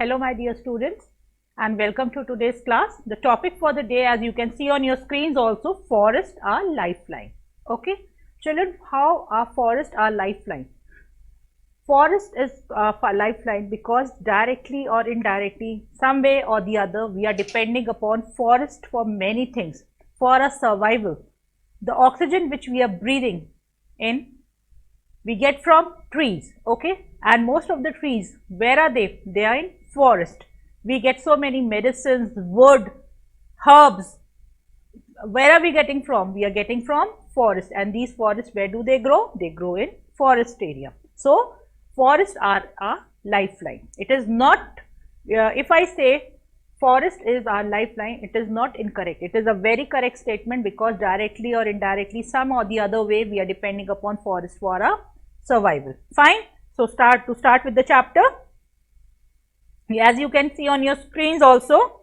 Hello my dear students and welcome to today's class. The topic for the day, as you can see on your screens also, forests are lifeline. Okay, children, how are forests our lifeline? Forest is a lifeline because directly or indirectly, some way or the other, we are depending upon forest for many things, for our survival. The oxygen which we are breathing in, we get from trees, okay, and most of the trees, where are they? They are in forest. We get so many medicines, wood, herbs. Where are we getting from? We are getting from forest, and these forests, where do they grow? They grow in forest area. So forests are a lifeline. It is not, if I say forest is our lifeline, it is not incorrect. It is a very correct statement because directly or indirectly, some or the other way, we are depending upon forest for our survival. Fine. So start with the chapter. As you can see on your screens also,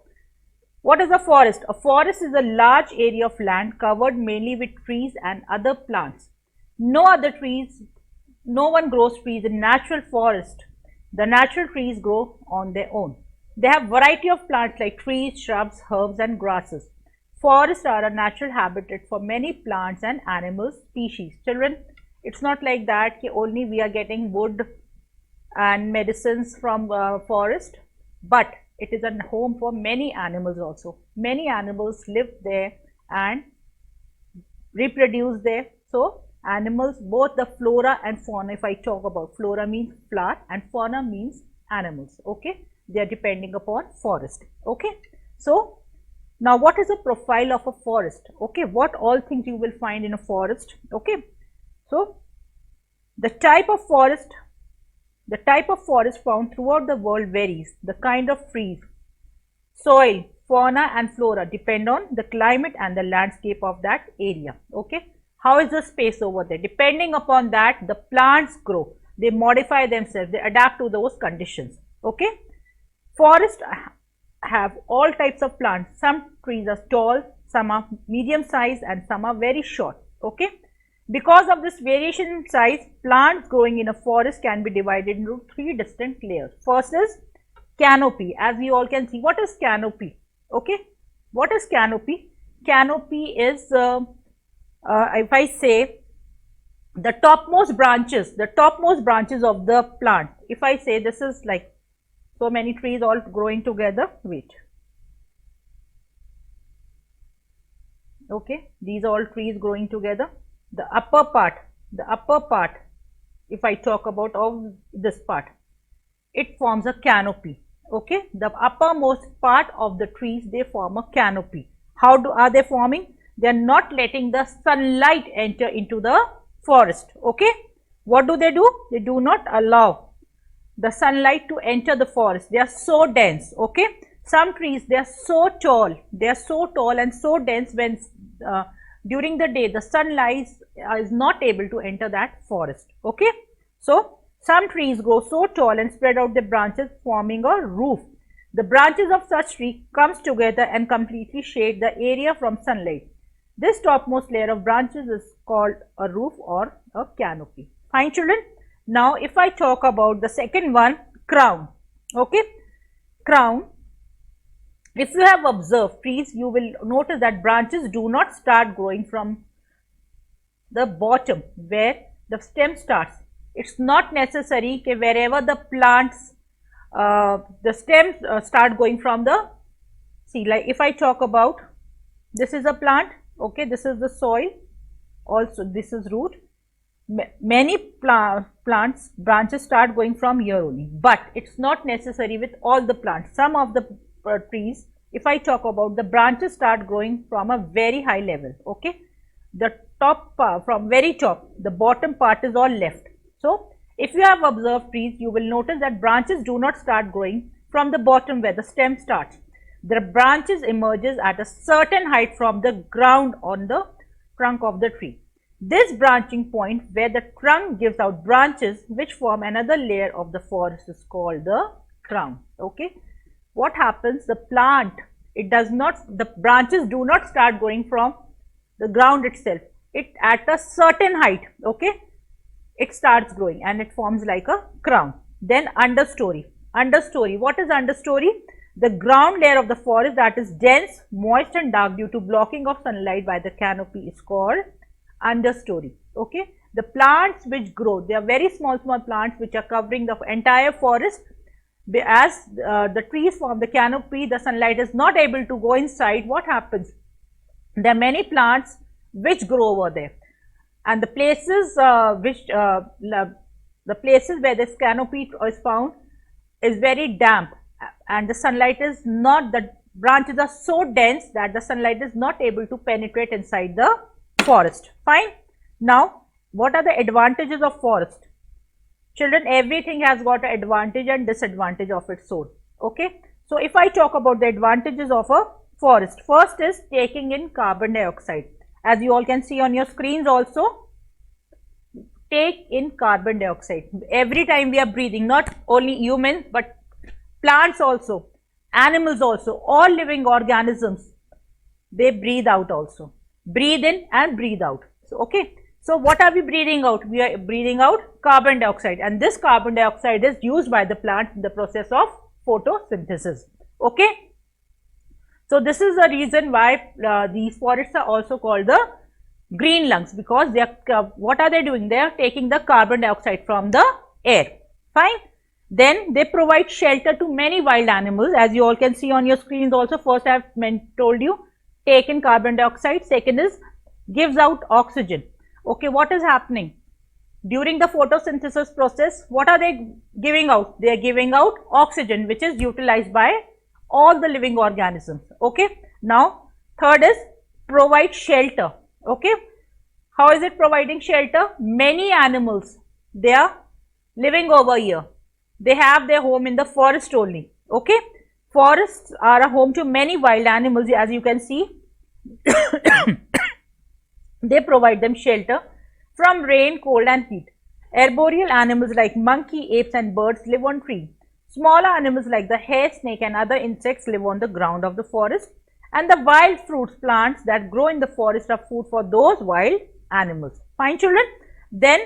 what is a forest? A forest is a large area of land covered mainly with trees and other plants. No one grows trees in natural forest. The natural trees grow on their own. They have variety of plants like trees, shrubs, herbs and grasses. Forests are a natural habitat for many plants and animal species. Children, it's not like that only we are getting wood and medicines from forest, but it is a home for many animals also. Many animals live there and reproduce there. So animals, both the flora and fauna, if I talk about flora means flower and fauna means animals, okay, they are depending upon forest. Okay, so now what is the profile of a forest? Okay, what all things you will find in a forest? Okay, so the type of forest found throughout the world varies. The kind of trees, soil, fauna and flora depend on the climate and the landscape of that area. Okay, how is the space over there? Depending upon that, the plants grow, they modify themselves, they adapt to those conditions. Okay, forests have all types of plants. Some trees are tall, some are medium size and some are very short. Okay, because of this variation in size, plants growing in a forest can be divided into three distinct layers. First is canopy. As you all can see, what is canopy? Okay, what is canopy? Canopy is, if I say, the topmost branches of the plant. If I say this is like so many trees all growing together, wait. Okay, these are all trees growing together. The upper part, if I talk about of this part, it forms a canopy. Okay, the uppermost part of the trees, they form a canopy. How are they forming? They are not letting the sunlight enter into the forest. Okay, what do? They do not allow the sunlight to enter the forest. They are so dense. Okay, some trees, they are so tall and so dense, when during the day the sunlight is not able to enter that forest. Okay, so some trees grow so tall and spread out their branches, forming a roof. The branches of such tree comes together and completely shade the area from sunlight. This topmost layer of branches is called a roof or a canopy. Fine, children. Now if I talk about the second one, crown. Okay, crown. If you have observed trees, you will notice that branches do not start growing from the bottom where the stem starts. It's not necessary that wherever the plants, the stems start going from the, see, like if I talk about, this is a plant, okay, this is the soil, also this is root. Many plants branches start going from here only, but it's not necessary with all the plants. Some of the trees, if I talk about, the branches start growing from a very high level. Okay, the top part, from very top, the bottom part is all left. So if you have observed trees, you will notice that branches do not start growing from the bottom where the stem starts. The branches emerges at a certain height from the ground on the trunk of the tree. This branching point where the trunk gives out branches which form another layer of the forest is called the crown. Okay, what happens? The plant, it does not, the branches do not start going from the ground itself. It at a certain height, okay, it starts growing and it forms like a crown. Then understory. Understory. What is understory? The ground layer of the forest that is dense, moist and dark due to blocking of sunlight by the canopy is called understory. Okay. The plants which grow, they are very small plants which are covering the entire forest. As the trees form the canopy, the sunlight is not able to go inside. What happens? There are many plants which grow over there, and the places the places where this canopy is found is very damp, and the sunlight is not, the branches are so dense that the sunlight is not able to penetrate inside the forest. Fine. Now, what are the advantages of forest? Children, everything has got an advantage and disadvantage of its own. Okay. So, if I talk about the advantages of a forest, first is taking in carbon dioxide. As you all can see on your screens also, take in carbon dioxide. Every time we are breathing, not only humans but plants also, animals also, all living organisms, they breathe out also. Breathe in and breathe out. So, okay. So, what are we breathing out? We are breathing out carbon dioxide, and this carbon dioxide is used by the plant in the process of photosynthesis. Okay. So, this is the reason why these forests are also called the green lungs, because they are, what are they doing? They are taking the carbon dioxide from the air. Fine. Then they provide shelter to many wild animals, as you all can see on your screens also. First I have told you, take in carbon dioxide. Second is gives out oxygen. Okay, what is happening? During the photosynthesis process, what are they giving out? They are giving out oxygen, which is utilized by all the living organisms. Okay. Now, third is provide shelter. Okay. How is it providing shelter? Many animals, they are living over here. They have their home in the forest only. Okay. Forests are a home to many wild animals, as you can see. They provide them shelter from rain, cold and heat. Arboreal animals like monkey, apes and birds live on trees. Smaller animals like the hare, snake and other insects live on the ground of the forest. And the wild fruits, plants that grow in the forest are food for those wild animals. Fine, children. Then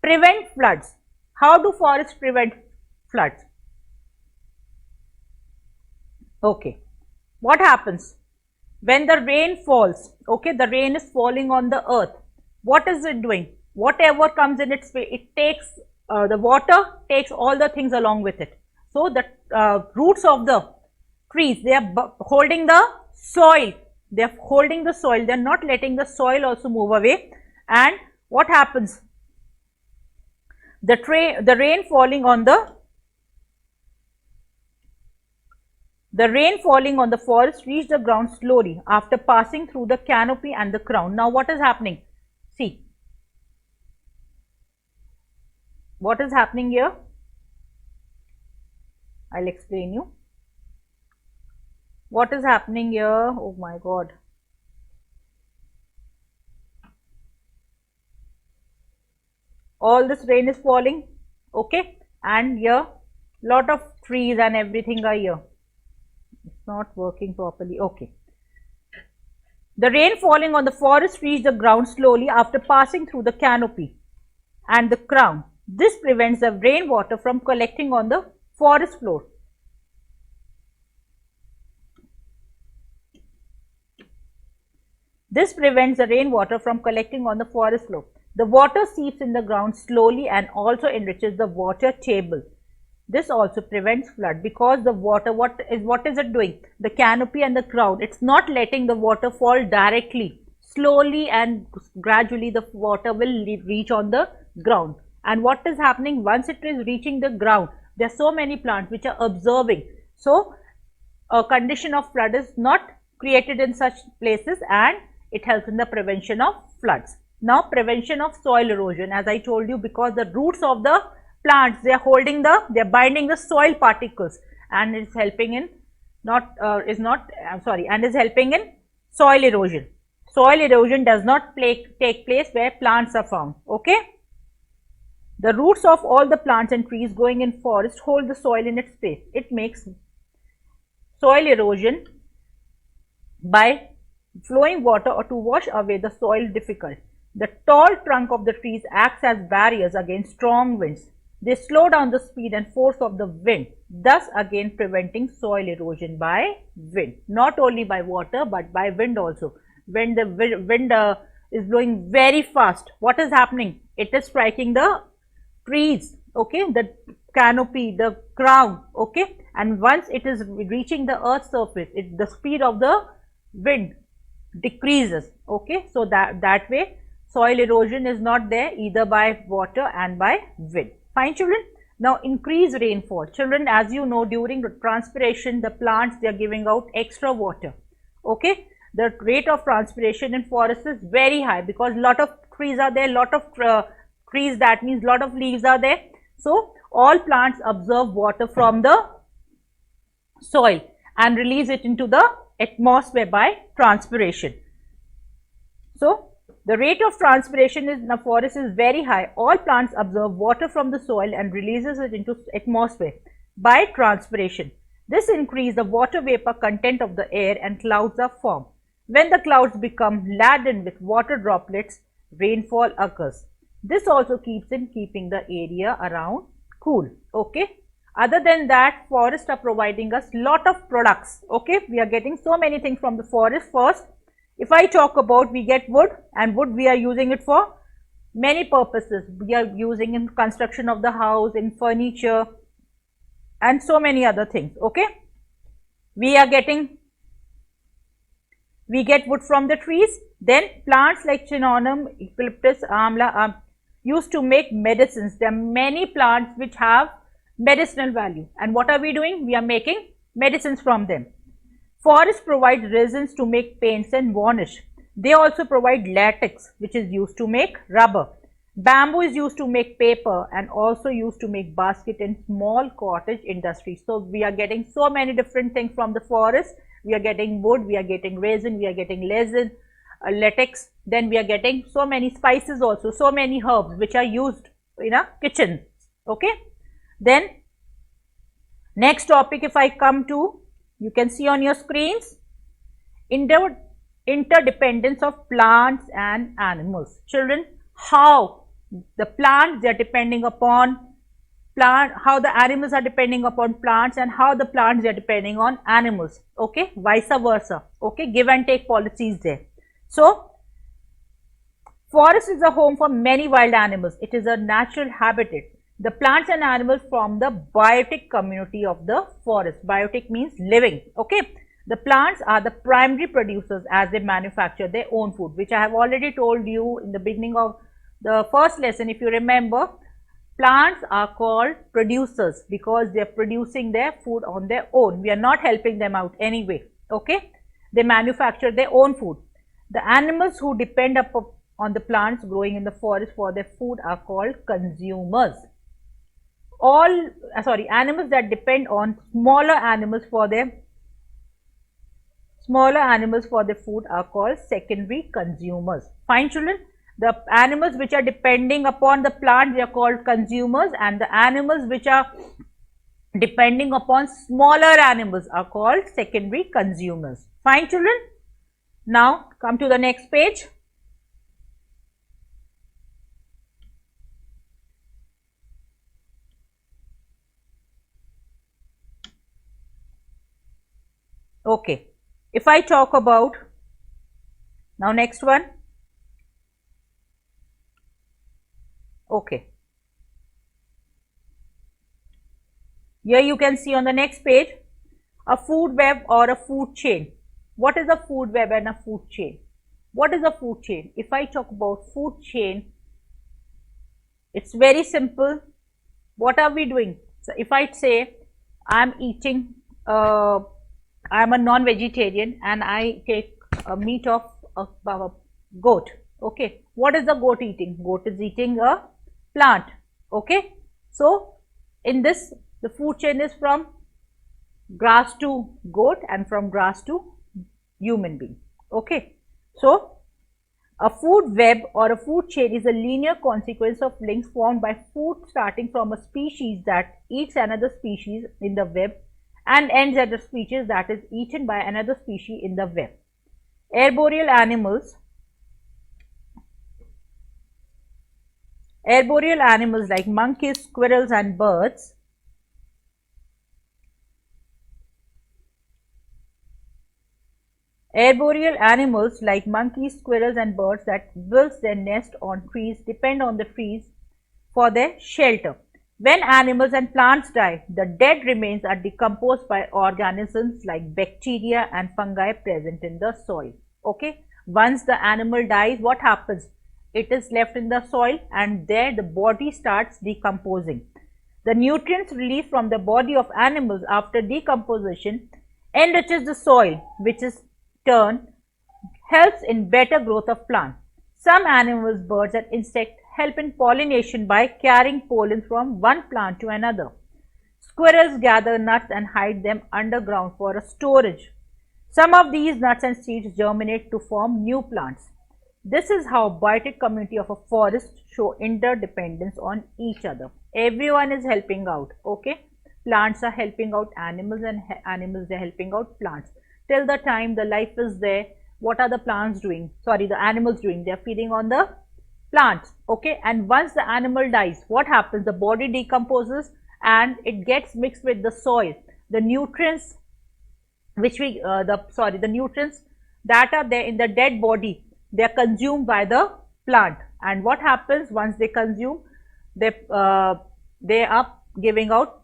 prevent floods. How do forests prevent floods? Okay. What happens? When the rain falls, okay, the rain is falling on the earth. What is it doing? Whatever comes in its way, it takes the water, takes all the things along with it. So, the roots of the trees, they are holding the soil. They are holding the soil. They are not letting the soil also move away. And what happens? The rain falling on the forest reach the ground slowly after passing through the canopy and the crown. Now, what is happening? See, what is happening here? I'll explain you. What is happening here? Oh my God. All this rain is falling, okay, and here lot of trees and everything are here. It's not working properly. Okay. The rain falling on the forest reached the ground slowly after passing through the canopy and the crown. This prevents the rainwater from collecting on the forest floor. This prevents the rainwater from collecting on the forest floor. The water seeps in the ground slowly and also enriches the water table. This also prevents flood, because the water, what is it doing? The canopy and the crown, it's not letting the water fall directly. Slowly and gradually the water will reach on the ground. And what is happening once it is reaching the ground? There are so many plants which are observing. So, a condition of flood is not created in such places, and it helps in the prevention of floods. Now, prevention of soil erosion, as I told you, because the roots of the plants, they are binding the soil particles, and it's helping in is helping in soil erosion. Soil erosion does not take place where plants are found. Okay. The roots of all the plants and trees growing in forest hold the soil in its place. It makes soil erosion by flowing water or to wash away the soil difficult. The tall trunk of the trees acts as barriers against strong winds. They slow down the speed and force of the wind, thus again preventing soil erosion by wind. Not only by water, but by wind also. When the wind is blowing very fast, what is happening? It is striking the trees, okay, the canopy, the crown, okay, and once it is reaching the earth's surface, the speed of the wind decreases, okay. So that way soil erosion is not there either by water and by wind. Fine, children. Now increase rainfall. Children, as you know, during the transpiration, the plants, they are giving out extra water, okay. The rate of transpiration in forests is very high because lot of trees are there, lot of trees, that means lot of leaves are there. So all plants absorb water from the soil and release it into the atmosphere by transpiration. So the rate of transpiration in the forest is very high. All plants absorb water from the soil and releases it into atmosphere by transpiration. This increases the water vapor content of the air and clouds are formed. When the clouds become laden with water droplets, rainfall occurs. This also keeps in keeping the area around cool, okay. Other than that, forests are providing us lot of products, okay. We are getting so many things from the forest. First, if I talk about, we get wood, and wood we are using it for many purposes. We are using in construction of the house, in furniture and so many other things, okay. We get wood from the trees. Then plants like chinonum, eucalyptus, amla used to make medicines. There are many plants which have medicinal value, and what are we doing? We are making medicines from them. Forests provide resins to make paints and varnish. They also provide latex, which is used to make rubber. Bamboo is used to make paper and also used to make basket and small cottage industries. So we are getting so many different things from the forest. We are getting wood, we are getting resin, we are getting latex, then we are getting so many spices also, so many herbs which are used in a kitchen, okay. Then next topic, if I come to, you can see on your screens, interdependence of plants and animals. Children, how the plants, they are depending upon how the animals are depending upon plants, and how the plants are depending on animals, okay, vice versa, okay, give and take policies there. So forest is a home for many wild animals. It is a natural habitat. The plants and animals form the biotic community of the forest. Biotic means living, okay. The plants are the primary producers as they manufacture their own food, which I have already told you in the beginning of the first lesson. If you remember, plants are called producers because they are producing their food on their own. We are not helping them out anyway, okay. They manufacture their own food. The animals who depend on the plants growing in the forest for their food are called consumers. Animals that depend on smaller animals for their food are called secondary consumers. Fine, children. The animals which are depending upon the plant, they are called consumers, and the animals which are depending upon smaller animals are called secondary consumers. Fine, children. Now come to the next page. Okay, if I talk about, now next one, okay, here you can see on the next page a food web or a food chain. What is a food web and a food chain? What is a food chain? If I talk about food chain, it's very simple. What are we doing? So if I say I'm eating I'm a non-vegetarian and I take meat of a goat, okay. What is the goat eating? Goat is eating a plant, okay. So in this, the food chain is from grass to goat and from grass to human being, okay. So a food web or a food chain is a linear consequence of links formed by food starting from a species that eats another species in the web and ends at a species that is eaten by another species in the web. Arboreal animals Arboreal animals like monkeys, squirrels and birds Arboreal animals like monkeys, squirrels and birds that build their nest on trees depend on the trees for their shelter. When animals and plants die, the dead remains are decomposed by organisms like bacteria and fungi present in the soil. Okay. Once the animal dies, what happens? It is left in the soil and there the body starts decomposing. The nutrients released from the body of animals after decomposition enriches the soil, which is turn helps in better growth of plant. Some animals, birds and insects help in pollination by carrying pollen from one plant to another. Squirrels gather nuts and hide them underground for a storage. Some of these nuts and seeds germinate to form new plants. This is how biotic community of a forest show interdependence on each other. Everyone is helping out, okay? Plants are helping out animals and animals are helping out plants. Till the time the life is there, what are the plants doing? Sorry, the animals doing? They are feeding on the plants, okay? And once the animal dies, what happens? The body decomposes and it gets mixed with the soil. The nutrients the nutrients that are there in the dead body, they are consumed by the plant. And what happens once they consume? They are giving out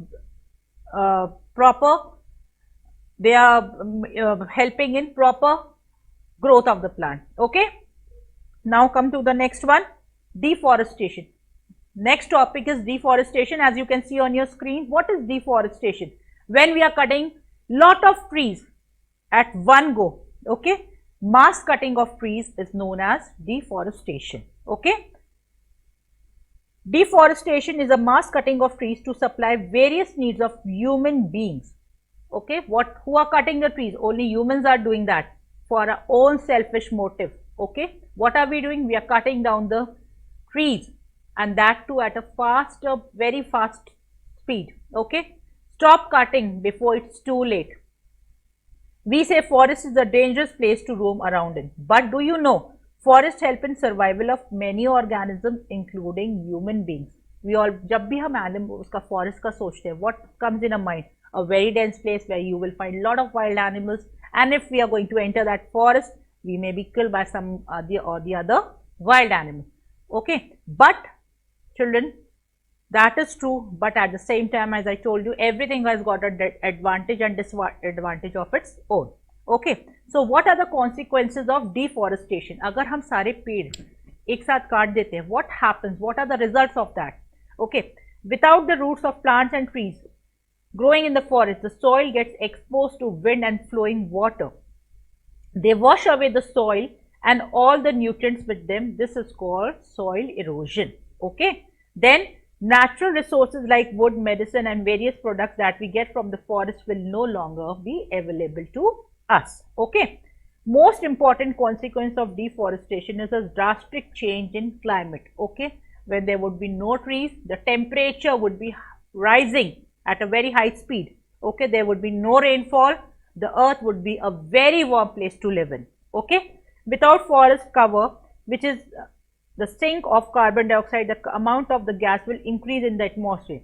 they are helping in proper growth of the plant. Okay. Now come to the next one, deforestation. Next topic is deforestation. As you can see on your screen, what is deforestation? When we are cutting lot of trees at one go, okay? Mass cutting of trees is known as deforestation, okay? Deforestation is a mass cutting of trees to supply various needs of human beings, okay? Who are cutting the trees? Only humans are doing that for our own selfish motive, okay? What are we doing? We are cutting down the trees and that too at a very fast speed, okay? Stop cutting before it's too late. We say forest is a dangerous place to roam around in, but do you know forests help in survival of many organisms including human beings. We all, जब भी हम animals का forest का सोचते हैं, what comes in our mind? A very dense place where you will find lot of wild animals, and if we are going to enter that forest, we may be killed by some the other wild animal. Okay, but children, that is true, but at the same time, as I told you, everything has got an advantage and disadvantage of its own. Okay, so what are the consequences of deforestation? अगर हम सारे पेड़ एक साथ काट देते हैं, what happens? What are the results of that? Okay, without the roots of plants and trees growing in the forest, the soil gets exposed to wind and flowing water. They wash away the soil and all the nutrients with them. This is called soil erosion. Okay, then natural resources like wood, medicine and various products that we get from the forest will no longer be available to us. Okay. Most important consequence of deforestation is a drastic change in climate. Okay. When there would be no trees, the temperature would be rising at a very high speed. Okay. There would be no rainfall. The earth would be a very warm place to live in. Okay. Without forest cover, which is the sink of carbon dioxide, the amount of the gas will increase in the atmosphere.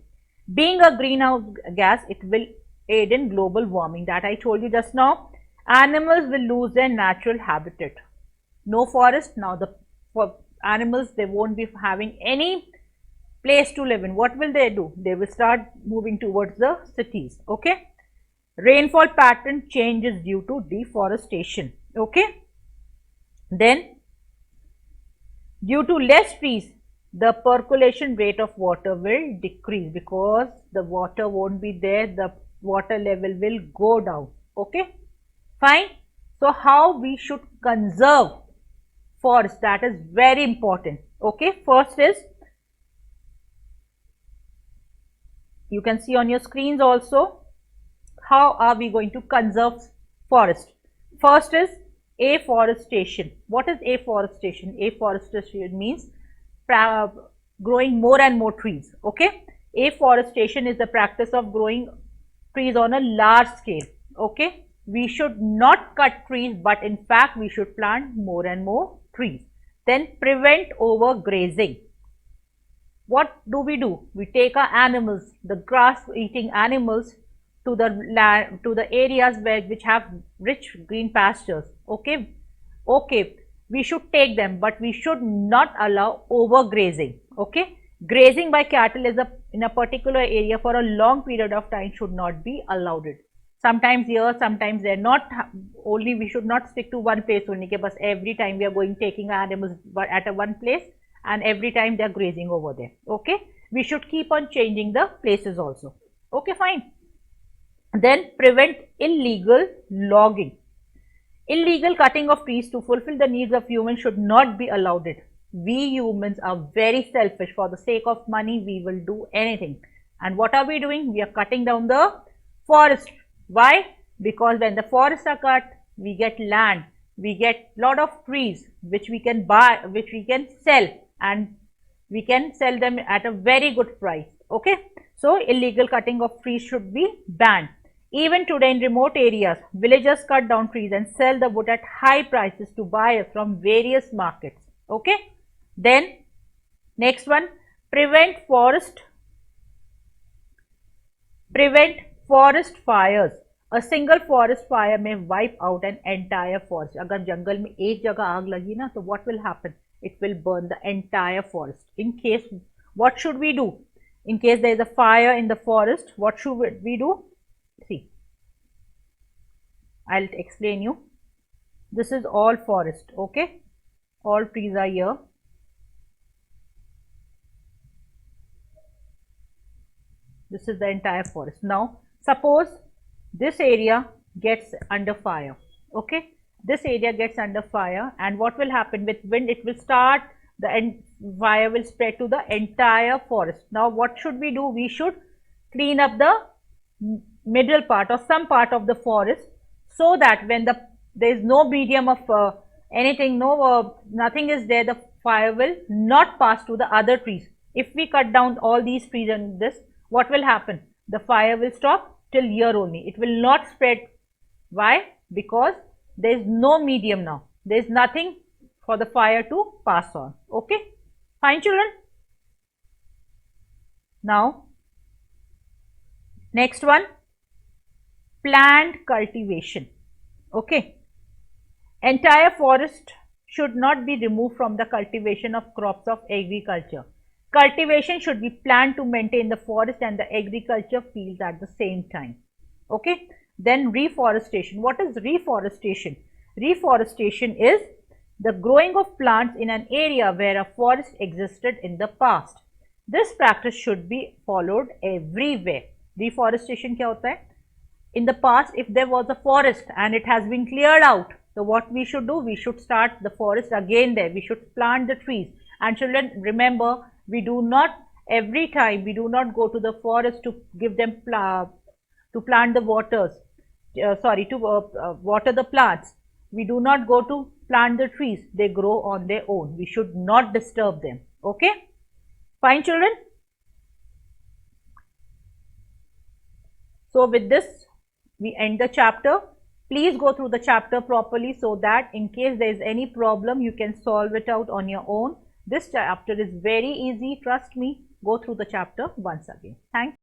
Being a greenhouse gas, it will aid in global warming. That I told you just now. Animals will lose their natural habitat. No forest. Now for animals, they won't be having any place to live in. What will they do? They will start moving towards the cities. Okay. Rainfall pattern changes due to deforestation. Okay. Then, due to less trees, the percolation rate of water will decrease because the water won't be there. The water level will go down. Okay. Fine. So, how we should conserve forest, that is very important. Okay. First is, you can see on your screens also, how are we going to conserve forest? First is AFforestation. What is AFforestation? AFforestation means growing more and more trees. Okay. AFforestation is the practice of growing trees on a large scale. Okay. We should not cut trees, but in fact we should plant more and more trees. Then prevent overgrazing. what do? We take our animals, the grass eating animals, to the land, to the areas where which have rich green pastures. Okay, okay, we should take them, but we should not allow overgrazing. Okay, grazing by cattle is in a particular area for a long period of time should not be allowed. It sometimes here, sometimes there. Not only we should not stick to one place only. But every time we are going taking animals but at a one place, and every time they are grazing over there. Okay, we should keep on changing the places also. Okay, fine. Then prevent illegal logging. Illegal cutting of trees to fulfill the needs of humans should not be allowed. It. We humans are very selfish. For the sake of money, we will do anything. And what are we doing? We are cutting down the forest. Why? Because when the forests are cut, we get land. We get lot of trees which we can buy, which we can sell, and we can sell them at a very good price. Okay. So illegal cutting of trees should be banned. Even today in remote areas, villagers cut down trees and sell the wood at high prices to buyers from various markets. Okay. Then next one, prevent forest fires. A single forest fire may wipe out an entire forest. अगर जंगल में एक जगह आग लगी ना, तो what will happen? It will burn the entire forest. In case, what should we do? In case there is a fire in the forest, what should we do? See, I'll explain you. This is all forest. Okay, all trees are here. This is the entire forest. Now, suppose this area gets under fire. Okay, this area gets under fire, and what will happen with wind? It will start, the fire will spread to the entire forest. Now, what should we do? We should clean up the middle part or some part of the forest, so that when there is no medium of anything, nothing is there, the fire will not pass to the other trees. If we cut down all these trees and this, what will happen? The fire will stop till here only. It will not spread. Why? Because there is no medium now. There is nothing for the fire to pass on. Okay, fine children. Now, next one, planned cultivation. Okay, entire forest should not be removed from the cultivation of crops of agriculture. Cultivation should be planned to maintain the forest and the agriculture fields at the same time. Okay. Then reforestation. What is reforestation? Reforestation is the growing of plants in an area where a forest existed in the past. This practice should be followed everywhere. Reforestation क्या होता है? In the past, if there was a forest and it has been cleared out, so what we should do? We should start the forest again there. We should plant the trees. And children, remember, we do not, every time we do not go to the forest to give them to plant the water the plants. We do not go to plant the trees. They grow on their own. We should not disturb them. Okay, fine children. So with this we end the chapter. Please go through the chapter properly, so that in case there is any problem, you can solve it out on your own. This chapter is very easy, trust me. Go through the chapter once again. Thank you.